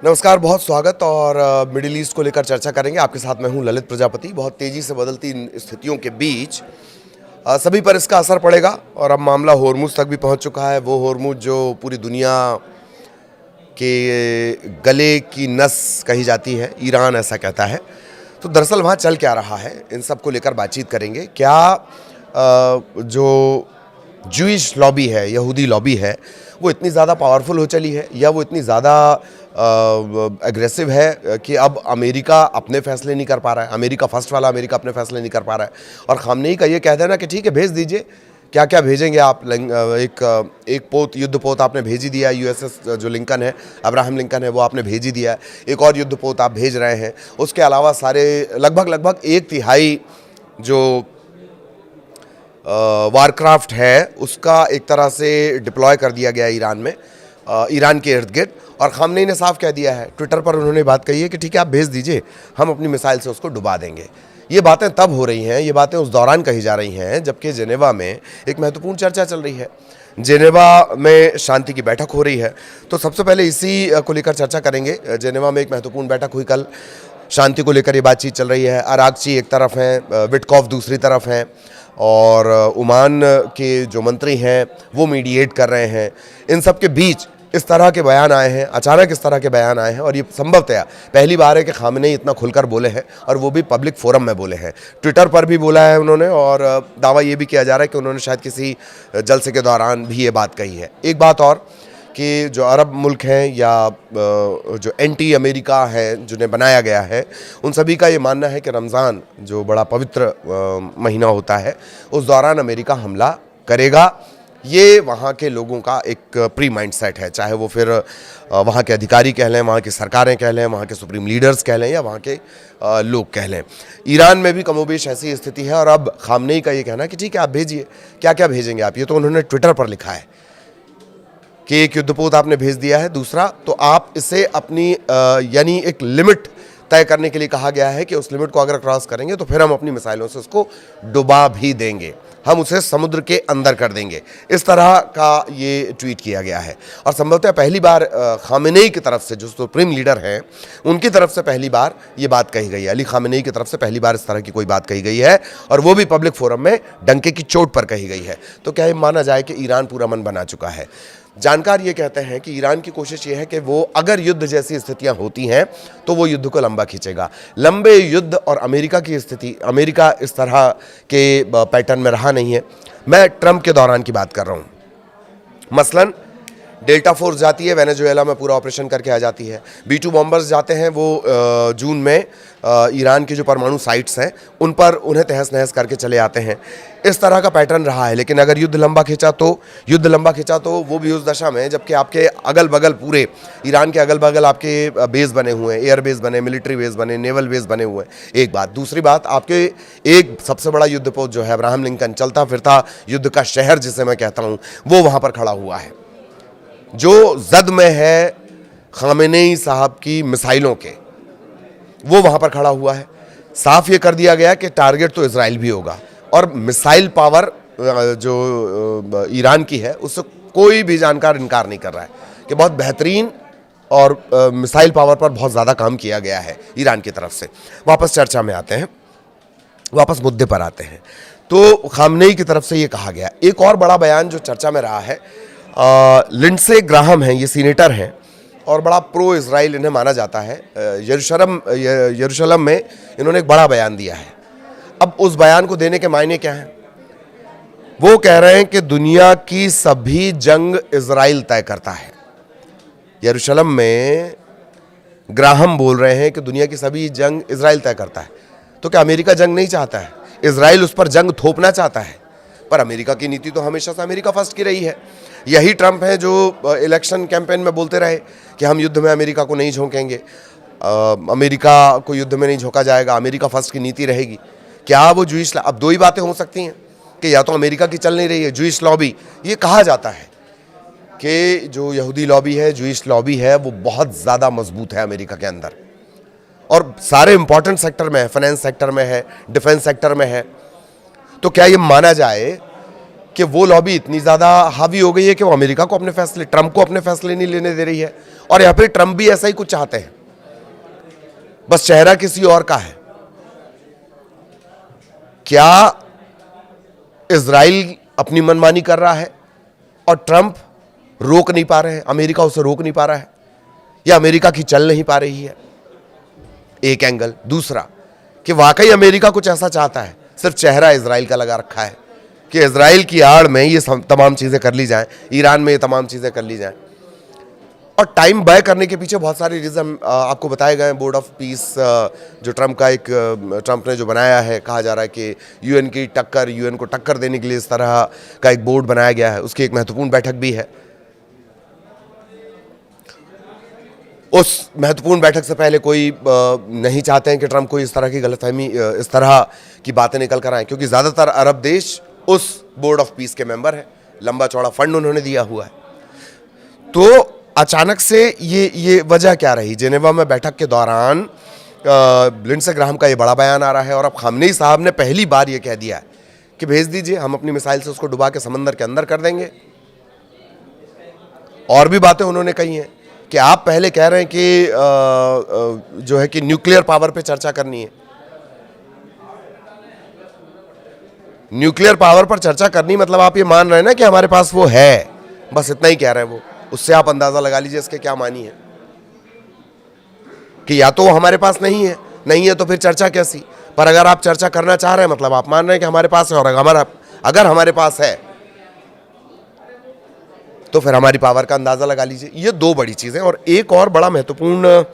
नमस्कार, बहुत स्वागत। और मिडिल ईस्ट को लेकर चर्चा करेंगे। आपके साथ मैं हूं ललित प्रजापति। बहुत तेज़ी से बदलती इन स्थितियों के बीच सभी पर इसका असर पड़ेगा और अब मामला होर्मुज तक भी पहुंच चुका है। वो होर्मुज जो पूरी दुनिया के गले की नस कही जाती है, ईरान ऐसा कहता है। तो दरअसल वहाँ चल क्या रहा है, इन सब को लेकर बातचीत करेंगे। क्या जो जूइश लॉबी है, यहूदी लॉबी है, वो इतनी ज़्यादा पावरफुल हो चली है या वो इतनी ज़्यादा एग्रेसिव है कि अब अमेरिका अपने फैसले नहीं कर पा रहा है। अमेरिका फर्स्ट वाला अमेरिका अपने फैसले नहीं कर पा रहा है। और खामनेई का ये कह देना कि ठीक है, भेज दीजिए, क्या क्या भेजेंगे आप। एक पोत, युद्ध पोत आपने भेज ही दिया। यूएसएस जो लिंकन है, अब्राहम लिंकन है, वो आपने भेज ही दिया है। एक और युद्ध पोत आप भेज रहे हैं। उसके अलावा सारे लगभग 1/3 जो वारक्राफ्ट है उसका एक तरह से डिप्लॉय कर दिया गया ईरान में, ईरान के इर्द गिर्द। और खामनेई ने साफ कह दिया है, ट्विटर पर उन्होंने बात कही है कि ठीक है, आप भेज दीजिए, हम अपनी मिसाइल से उसको डुबा देंगे। ये बातें तब हो रही हैं, ये बातें उस दौरान कही जा रही हैं जबकि जेनेवा में एक महत्वपूर्ण चर्चा चल रही है। जेनेवा में शांति की बैठक हो रही है। तो सबसे पहले इसी को लेकर चर्चा करेंगे। जेनेवा में एक महत्वपूर्ण बैठक हुई कल, शांति को लेकर ये बातचीत चल रही है। अरागची एक तरफ हैं, विटकॉफ दूसरी तरफ हैं, और ओमान के जो मंत्री हैं वो मीडिएट कर रहे हैं। इन सब के बीच इस तरह के बयान आए हैं, अचानक इस तरह के बयान आए हैं। और ये संभवतः पहली बार है कि खामनेई इतना खुलकर बोले हैं, और वो भी पब्लिक फोरम में बोले हैं। ट्विटर पर भी बोला है उन्होंने, और दावा ये भी किया जा रहा है कि उन्होंने शायद किसी जलसे के दौरान भी ये बात कही है। एक बात और कि जो अरब मुल्क हैं या जो एंटी अमेरिका है जिन्हें बनाया गया है, उन सभी का ये मानना है कि रमज़ान जो बड़ा पवित्र महीना होता है, उस दौरान अमेरिका हमला करेगा। ये वहाँ के लोगों का एक प्री माइंड सेट है, चाहे वो फिर वहाँ के अधिकारी कह लें, वहाँ की सरकारें कह लें, वहाँ के सुप्रीम लीडर्स कह लें, या वहाँ के लोग कह लें। ईरान में भी कमोबेश ऐसी स्थिति है। और अब खामनेई का ये कहना कि ठीक है, आप भेजिए, क्या क्या भेजेंगे आप। ये तो उन्होंने ट्विटर पर लिखा है कि एक युद्धपोत आपने भेज दिया है, दूसरा तो आप इसे अपनी यानी एक लिमिट तय करने के लिए कहा गया है कि उस लिमिट को अगर क्रॉस करेंगे तो फिर हम अपनी मिसाइलों से उसको डुबा भी देंगे, हम उसे समुद्र के अंदर कर देंगे। इस तरह का ये ट्वीट किया गया है। और संभवतः पहली बार खामनेई की तरफ से, जो सुप्रीम लीडर हैं, उनकी तरफ से पहली बार ये बात कही गई है। अली खामनेई की तरफ से पहली बार इस तरह की कोई बात कही गई है, और वो भी पब्लिक फोरम में डंके की चोट पर कही गई है। तो क्या ये माना जाए कि ईरान पूरा मन बना चुका है। जानकार ये कहते हैं कि ईरान की कोशिश ये है कि वो अगर युद्ध जैसी स्थितियां होती हैं तो वो युद्ध को लंबा खींचेगा। लंबे युद्ध और अमेरिका की स्थिति, अमेरिका इस तरह के पैटर्न में रहा नहीं है। मैं ट्रंप के दौरान की बात कर रहा हूँ। मसलन डेल्टा फोर्स जाती है वेनेजुएला में, पूरा ऑपरेशन करके आ जाती है। B-2 बॉम्बर्स जाते हैं, वो जून में ईरान की जो परमाणु साइट्स हैं उन पर उन्हें तहस नहस करके चले आते हैं। इस तरह का पैटर्न रहा है। लेकिन अगर युद्ध लंबा खिंचा तो वो भी उस दशा में जबकि आपके अगल बगल, पूरे ईरान के अगल बगल आपके बेस बने हुए हैं, एयर बेस बने, मिलिट्री बेस बने, नेवल बेस बने हुए हैं। एक बात। दूसरी बात, आपके एक सबसे बड़ा युद्धपोत जो है अब्राहम लिंकन, चलता फिरता युद्ध का शहर जिसे मैं कहता हूँ, वो वहाँ पर खड़ा हुआ है, जो जद में है खामेनेई साहब की मिसाइलों के, वो वहाँ पर खड़ा हुआ है। साफ ये कर दिया गया कि टारगेट तो इजराइल भी होगा। और मिसाइल पावर जो ईरान की है, उससे कोई भी जानकार इनकार नहीं कर रहा है कि बहुत बेहतरीन और मिसाइल पावर पर बहुत ज़्यादा काम किया गया है ईरान की तरफ से। वापस चर्चा में आते हैं, वापस मुद्दे पर आते हैं। तो खामनेई की तरफ से ये कहा गया। एक और बड़ा बयान जो चर्चा में रहा है, लिंडसे ग्राहम हैं, ये सीनेटर हैं और बड़ा प्रो इजराइल इन्हें माना जाता है। यरूशलेम में इन्होंने एक बड़ा बयान दिया है। अब उस बयान को देने के मायने क्या हैं? वो कह रहे हैं कि दुनिया की सभी जंग इजराइल तय करता है। यरूशलेम में ग्राहम बोल रहे हैं कि दुनिया की सभी जंग इजराइल तय करता है। तो क्या अमेरिका जंग नहीं चाहता है? इजराइल उस पर जंग थोपना चाहता है, पर अमेरिका की नीति तो हमेशा से अमेरिका फर्स्ट की रही है। यही ट्रंप है जो इलेक्शन कैंपेन में बोलते रहे कि हम युद्ध में अमेरिका को नहीं झोंकेंगे, अमेरिका को युद्ध में नहीं झोंका जाएगा, अमेरिका फर्स्ट की नीति रहेगी। क्या वो जूइश, अब दो ही बातें हो सकती हैं कि या तो अमेरिका की चल नहीं रही है, जूइश लॉबी, ये कहा जाता है कि जो यहूदी लॉबी है, जूइश लॉबी है, वो बहुत ज़्यादा मजबूत है अमेरिका के अंदर, और सारे इंपॉर्टेंट सेक्टर में है, फाइनेंस सेक्टर में है, डिफेंस सेक्टर में है। तो क्या ये माना जाए कि वो लॉबी इतनी ज़्यादा हावी हो गई है कि वो अमेरिका को अपने फैसले, ट्रंप को अपने फैसले नहीं लेने दे रही है। और या फिर ट्रंप भी ऐसा ही कुछ चाहते हैं, बस चेहरा किसी और का है। क्या इजराइल अपनी मनमानी कर रहा है और ट्रंप रोक नहीं पा रहे हैं, अमेरिका उसे रोक नहीं पा रहा है, या अमेरिका की चल नहीं पा रही है? एक एंगल। दूसरा कि वाकई अमेरिका कुछ ऐसा चाहता है, सिर्फ चेहरा इजराइल का लगा रखा है कि इजराइल की आड़ में ये तमाम चीजें कर ली जाएं, ईरान में ये तमाम चीजें कर ली जाएं। और टाइम बाय करने के पीछे बहुत सारे रीजन आपको बताए गए हैं। बोर्ड ऑफ पीस जो ट्रंप ने जो बनाया है, कहा जा रहा है कि यूएन को टक्कर देने के लिए इस तरह का एक बोर्ड बनाया गया है, उसकी एक महत्वपूर्ण बैठक भी है। उस महत्वपूर्ण बैठक से पहले कोई नहीं चाहते हैं कि ट्रंप को इस तरह की गलतफहमी, इस तरह की बातें निकल कर आए, क्योंकि ज़्यादातर अरब देश उस बोर्ड ऑफ पीस के मेंबर हैं, लंबा चौड़ा फंड उन्होंने दिया हुआ है। तो अचानक से ये वजह क्या रही? जेनेवा में बैठक के दौरान लिंडसे ग्राहम का ये बड़ा बयान आ रहा है और अब खामनेई साहब ने पहली बार ये कह दिया है कि भेज दीजिए, हम अपनी मिसाइल से उसको डुबा के समंदर के अंदर कर देंगे। और भी बातें उन्होंने कही हैं कि आप पहले कह रहे हैं कि जो है कि न्यूक्लियर पावर पे चर्चा करनी है। न्यूक्लियर पावर पर चर्चा करनी मतलब आप ये मान रहे हैं ना कि हमारे पास वो है, बस इतना ही कह रहे हैं वो। उससे आप अंदाजा लगा लीजिए इसके क्या मानी है कि या तो वो हमारे पास नहीं है तो फिर चर्चा कैसी? पर अगर आप चर्चा करना चाह रहे हैं मतलब आप मान रहे हैं कि हमारे पास है, और अगर हमारे पास है तो फिर हमारी पावर का अंदाजा लगा लीजिए। ये दो बड़ी चीजें। और एक और बड़ा महत्वपूर्ण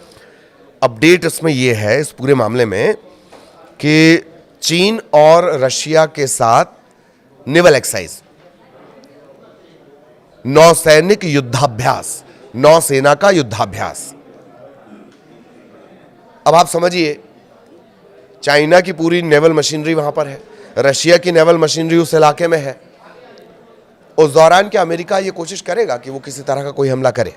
अपडेट इसमें यह है, इस पूरे मामले में, कि चीन और रशिया के साथ नेवल एक्सरसाइज, नौसैनिक युद्धाभ्यास, नौसेना का युद्धाभ्यास। अब आप समझिए, चाइना की पूरी नेवल मशीनरी वहां पर है, रशिया की नेवल मशीनरी उस इलाके में है। उस दौरान क्या अमेरिका ये कोशिश करेगा कि वो किसी तरह का कोई हमला करे?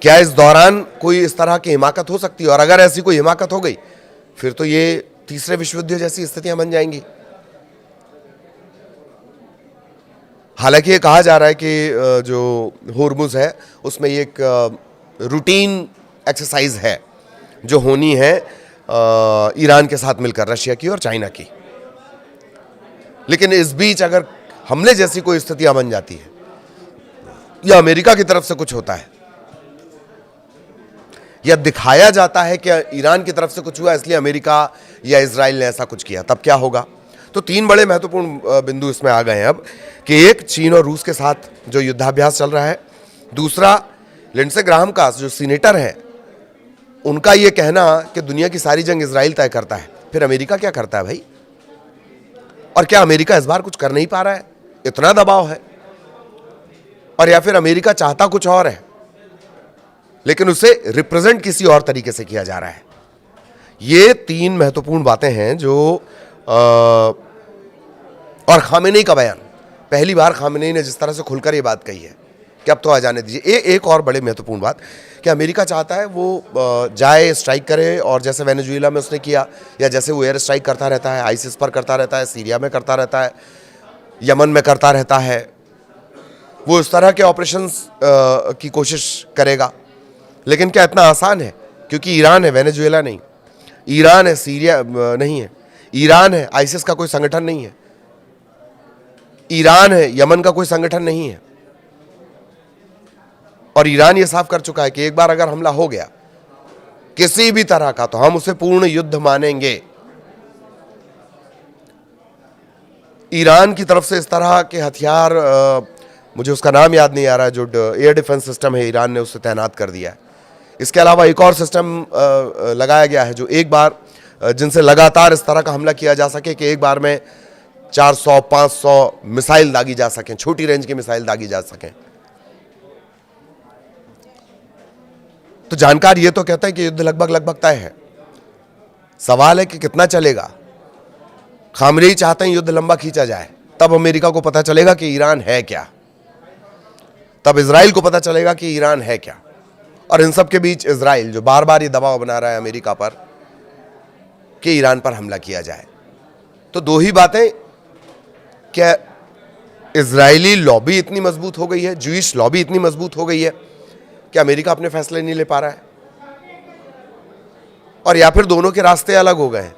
क्या इस दौरान कोई इस तरह की हिमाकत हो सकती है? और अगर ऐसी कोई हिमाकत हो गई फिर तो ये तीसरे विश्व युद्ध जैसी स्थितियां बन जाएंगी। हालांकि ये कहा जा रहा है कि जो होर्मुज है उसमें ये एक रूटीन एक्सरसाइज है जो होनी है ईरान के साथ मिलकर, रशिया की और चाइना की। लेकिन इस बीच अगर हमले जैसी कोई स्थितियां बन जाती है या अमेरिका की तरफ से कुछ होता है या दिखाया जाता है कि ईरान की तरफ से कुछ हुआ इसलिए अमेरिका या इजराइल ने ऐसा कुछ किया, तब क्या होगा? तो तीन बड़े महत्वपूर्ण बिंदु इसमें आ गए हैं अब कि एक, चीन और रूस के साथ जो युद्धाभ्यास चल रहा है। दूसरा, लिंडसे ग्राहम का जो सीनेटर है उनका ये कहना कि दुनिया की सारी जंग इजराइल तय करता है। फिर अमेरिका क्या करता है भाई? और क्या अमेरिका इस बार कुछ कर नहीं पा रहा है? इतना दबाव है? और या फिर अमेरिका चाहता कुछ और है लेकिन उसे रिप्रेजेंट किसी और तरीके से किया जा रहा है? ये तीन महत्वपूर्ण बातें हैं जो और खामेनेई का बयान, पहली बार खामेनेई ने जिस तरह से खुलकर ये बात कही है कि अब तो आ जाने दीजिए। एक और बड़े महत्वपूर्ण बात कि अमेरिका चाहता है वो जाए, स्ट्राइक करे, और जैसे वेनेजुएला में उसने किया, या जैसे वो एयर स्ट्राइक करता रहता है, आईसिस पर करता रहता है, सीरिया में करता रहता है, यमन में करता रहता है, वो इस तरह के ऑपरेशंस की कोशिश करेगा। लेकिन क्या इतना आसान है? क्योंकि ईरान है, वेनेजुएला नहीं। ईरान है, सीरिया नहीं है। ईरान है, आईसिस का कोई संगठन नहीं है। ईरान है, यमन का कोई संगठन नहीं है। और ईरान ये साफ कर चुका है कि एक बार अगर हमला हो गया किसी भी तरह का तो हम उसे पूर्ण युद्ध मानेंगे। ईरान की तरफ से इस तरह के हथियार, मुझे उसका नाम याद नहीं आ रहा, जो एयर डिफेंस सिस्टम है, ईरान ने उसे तैनात कर दिया है। इसके अलावा एक और सिस्टम लगाया गया है जो एक बार, जिनसे लगातार इस तरह का हमला किया जा सके कि एक बार में 400-500 मिसाइल दागी जा सकें, छोटी रेंज की मिसाइल दागी जा सकें। तो जानकार ये तो कहता है कि युद्ध लगभग तय है। सवाल है कि कितना चलेगा। खामनेई चाहते हैं युद्ध लंबा खींचा जाए, तब अमेरिका को पता चलेगा कि ईरान है क्या, तब इजराइल को पता चलेगा कि ईरान है क्या। और इन सब के बीच इजराइल जो बार बार ये दबाव बना रहा है अमेरिका पर कि ईरान पर हमला किया जाए। तो दो ही बातें क्या इजरायली लॉबी इतनी मजबूत हो गई है, जूइश लॉबी इतनी मजबूत हो गई है कि अमेरिका अपने फैसले नहीं ले पा रहा है, और या फिर दोनों के रास्ते अलग हो गए हैं?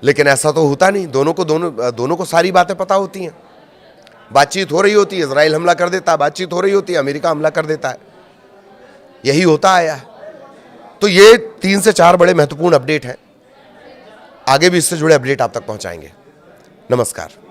लेकिन ऐसा तो होता नहीं, दोनों को सारी बातें पता होती हैं। बातचीत हो रही होती है, इजराइल हमला कर देता है, बातचीत हो रही होती है, अमेरिका हमला कर देता है, यही होता आया है। तो ये 3 से 4 बड़े महत्वपूर्ण अपडेट हैं। आगे भी इससे जुड़े अपडेट आप तक पहुंचाएंगे। नमस्कार।